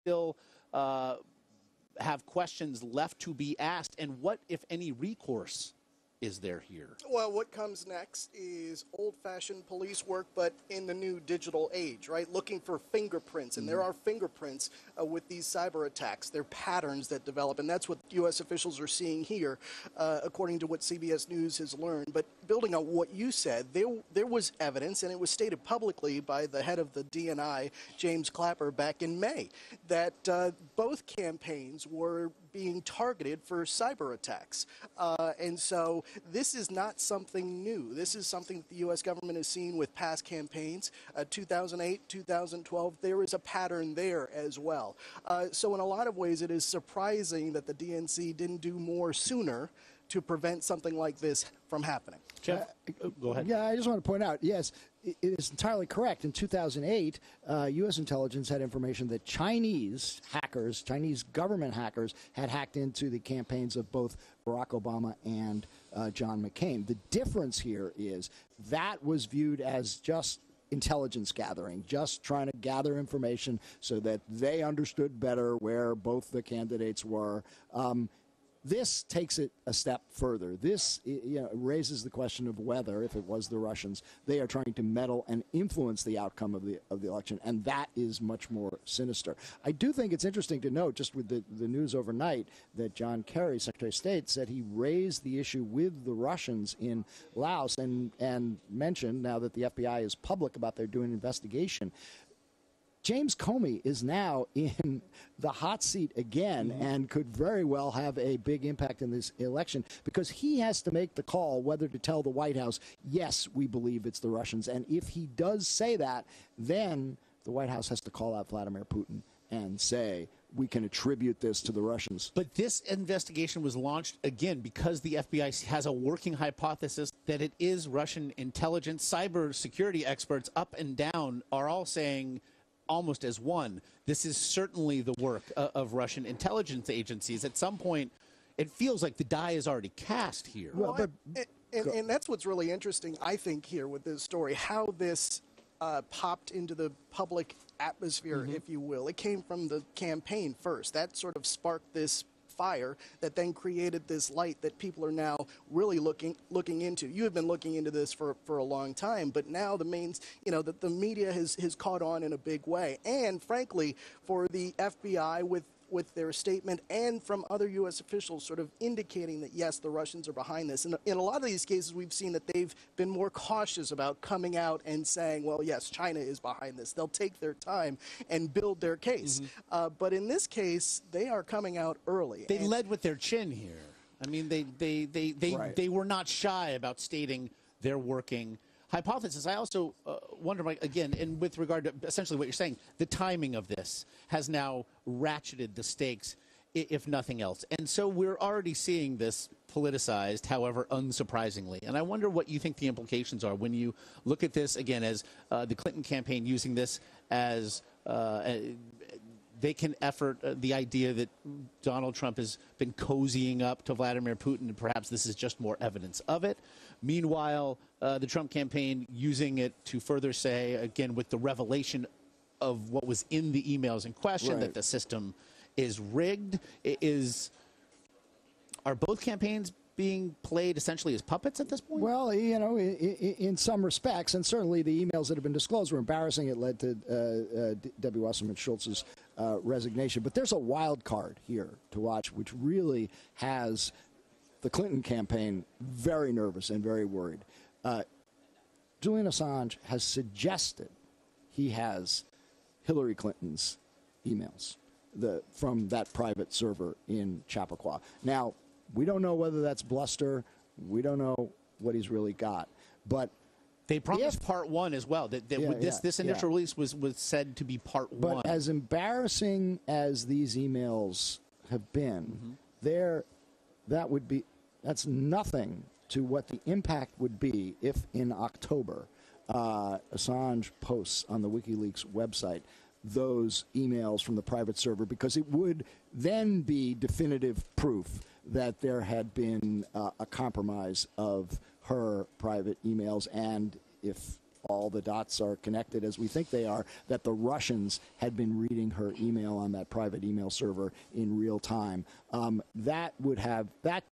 still have questions left to be asked, and what, if any, recourse is there here? Well, what comes next is old-fashioned police work, but in the new digital age, right? Looking for fingerprints, and there are fingerprints with these cyber attacks. They're patterns that develop, and that's what U.S. officials are seeing here, according to what CBS News has learned. But building on what you said, there was evidence, and it was stated publicly by the head of the DNI, James Clapper, back in May, that both campaigns were being targeted for cyber attacks. And so this is not something new. This is something that the U.S. government has seen with past campaigns. 2008, 2012, there is a pattern there as well. So in a lot of ways, it is surprising that the DNC didn't do more sooner to prevent something like this from happening. Jeff, go ahead. Yeah, I just want to point out, yes, it is entirely correct. In 2008, U.S. intelligence had information that Chinese hackers, Chinese government hackers, had hacked into the campaigns of both Barack Obama and John McCain. The difference here is that was viewed as just intelligence gathering, just trying to gather information so that they understood better where both the candidates were. This takes it a step further. This raises the question of whether, if it was the Russians, they are trying to meddle and influence the outcome of the election, and that is much more sinister. I do think it's interesting to note, just with the news overnight, that John Kerry, Secretary of State, said he raised the issue with the Russians in Laos and mentioned, now that the FBI is public about their doing an investigation, James Comey is now in the hot seat again and could very well have a big impact in this election because he has to make the call whether to tell the White House, yes, we believe it's the Russians. And if he does say that, then the White House has to call out Vladimir Putin and say, we can attribute this to the Russians. But this investigation was launched, again, because the FBI has a working hypothesis that it is Russian intelligence. Cyber security experts up and down are all saying, almost as one, this is certainly the work of Russian intelligence agencies. At some point, it feels like the die is already cast here. Well, and that's what's really interesting, I think, here with this story, how this popped into the public atmosphere, if you will. It came from the campaign first. That sort of sparked this fire that then created this light that people are now really looking into. You have been looking into this for a long time, but now the media has caught on in a big way. And frankly, for the FBI with their statement and from other U.S. officials sort of indicating that, yes, the Russians are behind this. And in a lot of these cases, we've seen that they've been more cautious about coming out and saying, well, yes, China is behind this. They'll take their time and build their case. But in this case, they are coming out early. They led with their chin here. I mean, they were not shy about stating their working hypothesis. I also wonder, again, and with regard to essentially what you're saying, the timing of this has now ratcheted the stakes, if nothing else. And so we're already seeing this politicized, however, unsurprisingly. And I wonder what you think the implications are when you look at this, again, as the Clinton campaign using this as they can effort the idea that Donald Trump has been cozying up to Vladimir Putin, and perhaps this is just more evidence of it. Meanwhile, the Trump campaign using it to further say, again, with the revelation of what was in the emails in question, that the system is rigged. Are both campaigns being played essentially as puppets at this point? Well, in some respects, and certainly the emails that have been disclosed were embarrassing. It led to Debbie Wasserman Schultz's resignation. But there's a wild card here to watch, which really has the Clinton campaign very nervous and very worried. Julian Assange has suggested he has Hillary Clinton's emails from that private server in Chappaqua. Now, we don't know whether that's bluster. We don't know what he's really got. But they promised part one as well. This initial release was said to be part one. But as embarrassing as these emails have been, that's nothing to what the impact would be if in October Assange posts on the WikiLeaks website those emails from the private server, because it would then be definitive proof that there had been a compromise of her private emails, and if all the dots are connected as we think they are, that the Russians had been reading her email on that private email server in real time. That